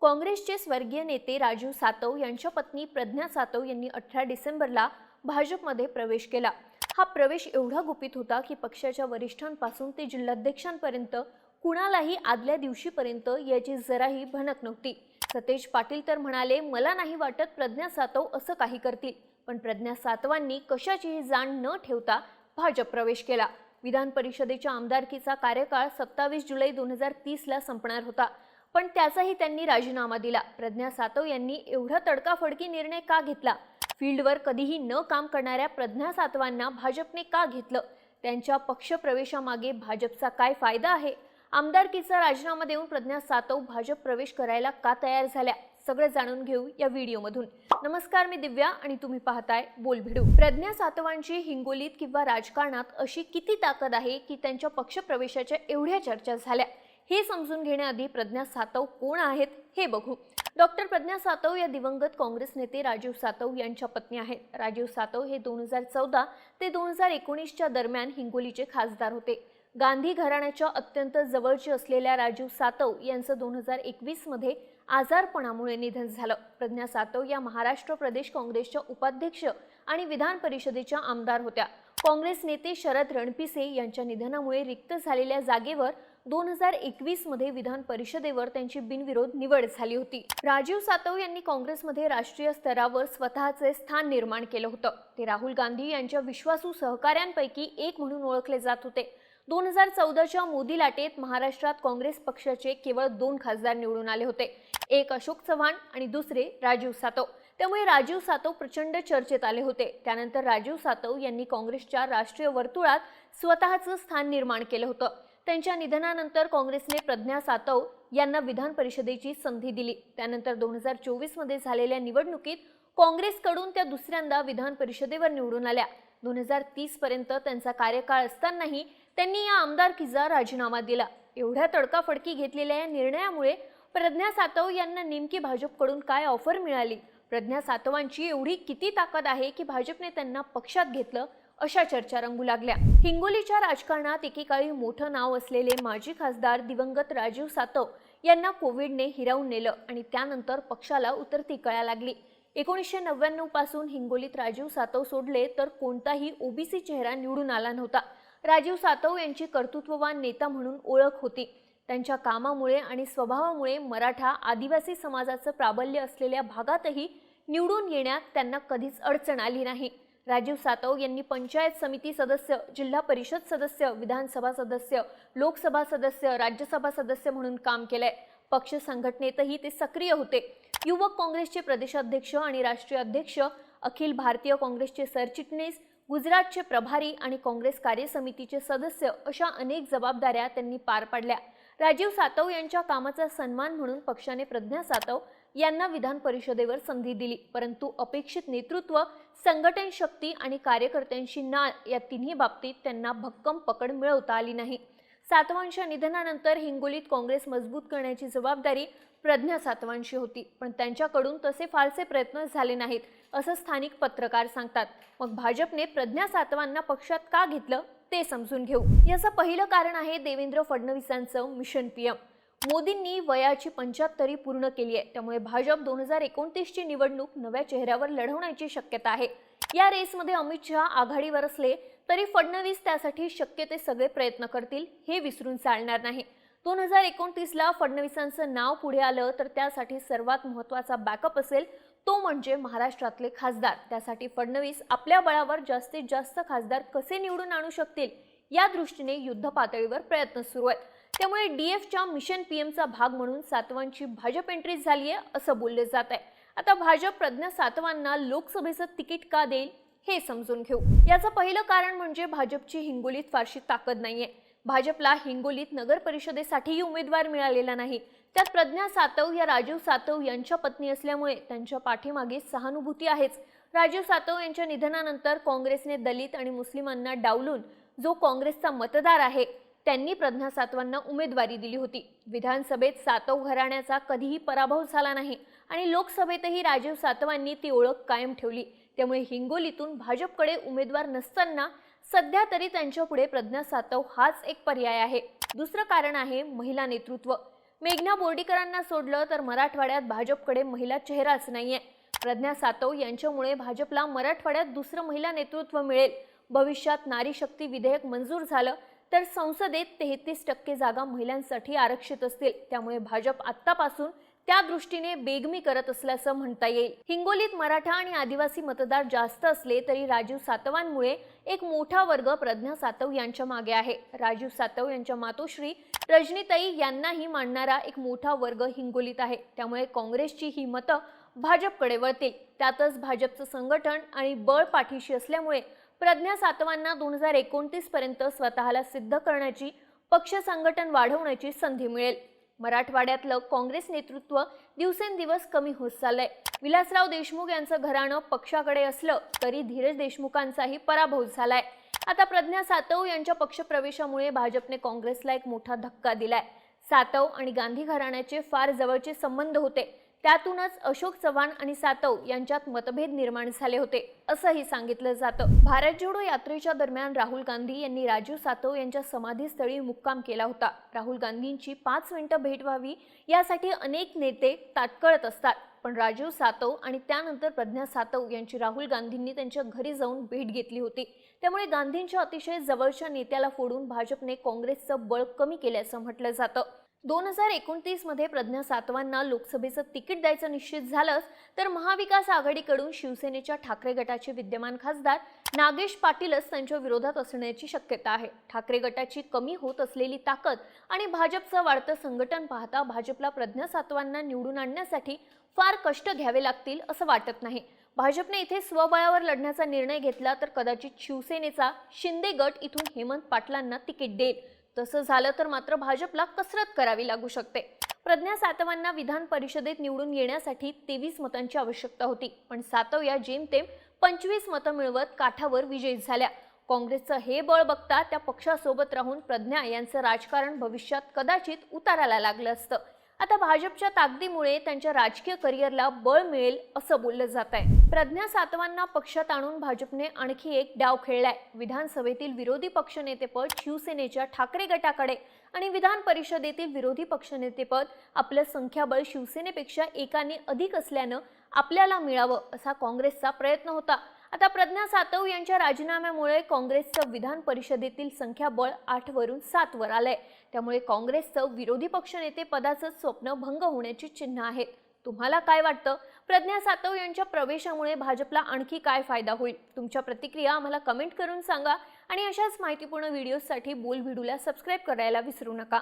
काँग्रेसचे स्वर्गीय नेते राजीव सातव यांच्या पत्नी प्रज्ञा सातव यांनी 18 डिसेंबरला भाजपमध्ये प्रवेश केला। हा प्रवेश एवढा गुपित होता की पक्षाच्या वरिष्ठांपासून ते जिल्हाध्यक्षांपर्यंत कुणालाही आदल्या दिवशीपर्यंत याची जराही भनक नव्हती। सतेज पाटील तर म्हणाले, मला नाही वाटत प्रज्ञा सातव असं काही करतील, पण प्रज्ञा सातवांनी कशाचीही जाण न ठेवता भाजप प्रवेश केला। विधान परिषदेच्या आमदारकीचा कार्यकाळ 27 जुलै 2030 ला संपणार होता, पण त्याचाही त्यांनी राजीनामा दिला। प्रज्ञा सातव यांनी एवढा तडकाफडकी निर्णय का घेतला? फील्डवर कधीही न काम करणाऱ्या प्रज्ञा सातवांना भाजपने का घेतलं? त्यांच्या पक्षप्रवेशामागे भाजपचा काय फायदा आहे? आमदारकीचा राजीनामा देऊन प्रज्ञा सातव भाजप प्रवेश करायला का तयार झाल्या? सगळं जाणून घेऊ या व्हिडिओमधून। नमस्कार, मी दिव्या आणि तुम्ही पाहताय बोलभिडू। प्रज्ञा सातवांची हिंगोलीत किंवा राजकारणात अशी किती ताकद आहे की त्यांच्या पक्षप्रवेशाच्या एवढ्या चर्चा झाल्या? हे समजून घेण्याआधी प्रज्ञा सातव कोण आहेत हे बघू। डॉक्टर प्रज्ञा सातव या दिवंगत काँग्रेस नेते राजीव सातव यांच्या पत्नी आहेत। राजीव सातव हे 2014 ते 2019 च्या दरम्यान हिंगोलीचे खासदार होते। गांधी घराण्याच्या अत्यंत जवळचे असलेल्या राजीव सातव यांचं 2021 मध्ये आजारपणामुळे निधन झालं। प्रज्ञा सातव या महाराष्ट्र प्रदेश काँग्रेसच्या उपाध्यक्ष आणि विधान परिषदेच्या आमदार होत्या। काँग्रेस नेते शरद रणपिसे यांच्या निधनामुळे रिक्त झालेल्या जागेवर 2021 मध्ये विधान परिषदेवर त्यांची बिनविरोध निवड झाली होती। राजीव सातव यांनी काँग्रेसमध्ये राष्ट्रीय स्तरावर स्वतःचे स्थान निर्माण केलं होतं। ते राहुल गांधी यांच्या विश्वासू सहकाऱ्यांपैकी एक म्हणून ओळखले जात होते। 2014च्या मोदी लाटेत महाराष्ट्रात काँग्रेस पक्षाचे केवळ 2 खासदार निवडून आले होते, एक अशोक चव्हाण आणि दुसरे राजीव सातव। त्यामुळे राजीव सातव प्रचंड चर्चेत आले होते। त्यानंतर राजीव सातव यांनी काँग्रेसच्या राष्ट्रीय वर्तुळात स्वतःचं स्थान निर्माण केलं होतं। त्यांच्या निधनानंतर काँग्रेसने प्रज्ञा सातव यांना विधान परिषदेची संधी दिली। त्यानंतर 2024 मध्ये झालेल्या निवडणुकीत काँग्रेसकडून त्या दुसऱ्यांदा विधान परिषदेवर निवडून आल्या। 2030 पर्यंत त्यांचा कार्यकाळ असतानाही त्यांनी या आमदारकीचा राजीनामा दिला। एवढ्या तडकाफडकी घेतलेल्या या निर्णयामुळे प्रज्ञा सातव यांना नेमकी भाजपकडून काय ऑफर मिळाली? प्रज्ञा सातवांची एवढी किती ताकद आहे की भाजपने त्यांना पक्षात घेतलं? अशा चर्चा रंगू लागल्या। हिंगोलीच्या राजकारणात एकेकाळी मोठं नाव असलेले माजी खासदार दिवंगत राजीव सातव यांना कोविडने हिरावून नेलं आणि त्यानंतर पक्षाला उतरती कळा लागली। 1999 पासून हिंगोलीत राजीव सातव सोडले तर कोणताही ओबीसी चेहरा निवडून आला नव्हता। राजीव सातव यांची कर्तृत्ववान नेता म्हणून ओळख होती। त्यांच्या कामामुळे आणि स्वभावामुळे मराठा आदिवासी समाजाचं प्राबल्य असलेल्या भागातही निवडून येण्यात त्यांना कधीच अडचण आली नाही। राजीव सातव यांनी पंचायत समिती सदस्य, जिल्हा परिषद सदस्य, विधानसभा सदस्य, लोकसभा सदस्य, राज्यसभा सदस्य म्हणून काम केलंय। पक्ष संघटनेतही ते सक्रिय होते। युवक काँग्रेसचे प्रदेशाध्यक्ष आणि राष्ट्रीय अध्यक्ष, अखिल भारतीय काँग्रेसचे सरचिटणीस, गुजरातचे प्रभारी आणि काँग्रेस कार्यसमितीचे सदस्य अशा अनेक जबाबदाऱ्या त्यांनी पार पाडल्या। राजीव सातव यांच्या कामाचा सन्मान म्हणून पक्षाने प्रज्ञा सातव यांना विधान परिषदेवर संधी दिली, परंतु अपेक्षित नेतृत्व, संघटन शक्ती आणि कार्यकर्त्यांची नाळ या तिन्ही बाबतीत त्यांना भक्कम पकड मिळवता आली नाही। सातवांच्या निधनानंतर हिंगोलीत काँग्रेस मजबूत करण्याची जबाबदारी प्रज्ञा सातवांची होती, पण त्यांच्याकडून तसे फारसे प्रयत्न झाले नाहीत असं स्थानिक पत्रकार सांगतात। मग भाजपने प्रज्ञा सातवांना पक्षात का घेतलं ते समजून घेऊ। याचं पहिलं कारण आहे देवेंद्र फडणवीसांचं मिशन पीएम। मोदींनी वयाची 75 पूर्ण केली आहे, त्यामुळे भाजप 2029 ची निवडणूक नव्या चेहऱ्यावर लढवण्याची शक्यता आहे। या रेसमध्ये अमित शहा आघाडीवर असले तरी फडणवीस त्यासाठी शक्य ते सगळे प्रयत्न करतील, हे विसरून चालणार नाही। 2029 ला फडणवीसांचं नाव पुढे आलं तर त्यासाठी सर्वात महत्त्वाचा बॅकअप असेल तो म्हणजे महाराष्ट्रातले खासदार। त्यासाठी फडणवीस आपल्या बळावर जास्तीत जास्त खासदार कसे निवडून आणू शकतील या दृष्टीने युद्ध पातळीवर प्रयत्न सुरू आहेत। त्यामुळे डीएफच्या मिशन पीएमचा भाग म्हणून सातवांची भाजप एंट्री झाली आहे असं बोलले जात आहे। आता भाजप प्रज्ञा सातवांना लोकसभेचं तिकीट का देईल हे समजून घेऊ। याचं पहिलं कारण म्हणजे भाजपची हिंगोलीत फारशी ताकद नाहीये। भाजपला हिंगोलीत नगर परिषदेसाठीही उमेदवार मिळालेला नाही। त्यात प्रज्ञा सातव या राजीव सातव यांच्या पत्नी असल्यामुळे त्यांच्या पाठीमागे सहानुभूती आहेच। राजीव सातव यांच्या निधनानंतर काँग्रेसने दलित आणि मुस्लिमांना डावलून जो काँग्रेसचा मतदार आहे त्यांनी प्रज्ञा सातवांना उमेदवारी दिली होती। विधानसभेत सातव घराण्याचा कधीही पराभव झाला नाही आणि लोकसभेतही राजीव सातवांनी ती ओळख कायम ठेवली। त्यामुळे हिंगोलीतून भाजपकडे उमेदवार नसताना सध्या तरी त्यांच्यापुढे प्रज्ञा सातव हाच एक पर्याय आहे। दुसरं कारण आहे महिला नेतृत्व। मेघना बोर्डीकरांना सोडलं तर मराठवाड्यात भाजपकडे महिला चेहराच नाहीये. प्रज्ञा सातव यांच्यामुळे भाजपला मराठवाड्यात दुसरं महिला नेतृत्व मिळेल. भविष्यात नारी शक्ती विधेयक मंजूर झालं तर संसदेत 33% जागा महिलांसाठी आरक्षित असतील. त्यामुळे भाजप आत्तापासून त्या दृष्टीने बेगमी करत असल्याचं म्हणता येईल. हिंगोलीत मराठा आणि आदिवासी मतदार जास्त असले तरी राजू सातवांमुळे एक मोठा वर्ग प्रज्ञा सातव यांच्या मागे आहे. राजू सातव यांच्या मातोश्री रजनीताई यांनाही मानणारा एक मोठा वर्ग हिंगोलीत आहे. त्यामुळे काँग्रेसची ही मतं भाजपकडे वळतील. त्यातच भाजपचं संघटन आणि बळ पाठीशी असल्यामुळे प्रज्ञा सातवांना 2029 पर्यंत स्वतःला सिद्ध करण्याची, पक्ष संघटन वाढवण्याची संधी मिळेल. मराठवाड्यातलं काँग्रेस नेतृत्व दिवसेंदिवस कमी होत चाललंय. विलासराव देशमुख यांचं घराणं पक्षाकडे असलं तरी धीरज देशमुखांचाही पराभव झालाय. आता प्रज्ञा सातव यांच्या पक्षप्रवेशामुळे भाजपने काँग्रेसला एक मोठा धक्का दिलाय. सातव आणि गांधी घराण्याचे फार जवळचे संबंध होते. त्यातूनच अशोक चव्हाण आणि सातव यांच्यात मतभेद निर्माण झाले होते असंही सांगितलं जातं. भारत जोडो यात्रेच्या दरम्यान राहुल गांधी यांनी राजू सातव यांच्या समाधीस्थळी मुक्काम केला होता. राहुल गांधींची 5 मिनिटं भेट व्हावी यासाठी अनेक नेते ताटकळत असतात. पण राजू सातव आणि त्यानंतर प्रज्ञा सातव यांची राहुल गांधींनी त्यांच्या घरी जाऊन भेट घेतली होती. त्यामुळे गांधींच्या अतिशय जवळच्या नेत्याला फोडून भाजपने काँग्रेसचं बळ कमी केल्याचं म्हटलं जातं. 2029 मध्ये प्रज्ञा सातवांना लोकसभेचं तिकीट द्यायचं निश्चित झालंच तर महाविकास आघाडीकडून शिवसेनेच्या ठाकरे गटाचे विद्यमान खासदार नागेश पाटीलच त्यांच्या विरोधात असण्याची शक्यता आहे. ठाकरे गटाची कमी होत असलेली ताकद आणि भाजपचं वाढतं संघटन पाहता भाजपला प्रज्ञा सातवांना निवडून आणण्यासाठी फार कष्ट घ्यावे लागतील असं वाटत नाही. भाजपने इथे स्वबळावर लढण्याचा निर्णय घेतला तर कदाचित शिवसेनेचा शिंदे गट इथून हेमंत पाटलांना तिकीट देईल. तसं झालं तर मात्र भाजपला कसरत करावी लागू शकते. प्रज्ञा सातवांना विधान परिषदेत निवडून येण्यासाठी 23 मतांची आवश्यकता होती. पण सातव या जेमतेम 25 मतं मिळवत काठावर विजयी झाल्या. काँग्रेसचं हे बळ बघता त्या पक्षासोबत राहून प्रज्ञा यांचं राजकारण भविष्यात कदाचित उताराला लागलं असतं. आता भाजपच्या ताकदीमुळे त्यांच्या राजकीय करिअरला बळ मिळेल असं बोललं जात आहे. प्रज्ञा सातवांना पक्षात आणून भाजपने आणखी एक डाव खेळलाय. विधानसभेतील विरोधी पक्षनेतेपद शिवसेनेच्या ठाकरे गटाकडे आणि विधान परिषदेतील विरोधी पक्षनेतेपद आपलं संख्याबळ शिवसेनेपेक्षा एकाने अधिक असल्यानं आपल्याला मिळावं असा काँग्रेसचा प्रयत्न होता. आता प्रज्ञा सातव यांच्या राजीनाम्यामुळे काँग्रेसचं विधान परिषदेतील संख्याबळ 8 वरून 7 वर आलंय. त्यामुळे काँग्रेसचं विरोधी पक्षनेते पदाचं स्वप्न भंग होण्याची चिन्ह आहेत. तुम्हाला काय वाटतं? प्रज्ञा सातव यांच्या प्रवेशामुळे भाजपला आणखी काय फायदा होईल? तुमच्या प्रतिक्रिया आम्हाला कमेंट करून सांगा आणि अशाच माहितीपूर्ण व्हिडिओसाठी बोल व्हिडिओला सबस्क्राईब करायला विसरू नका.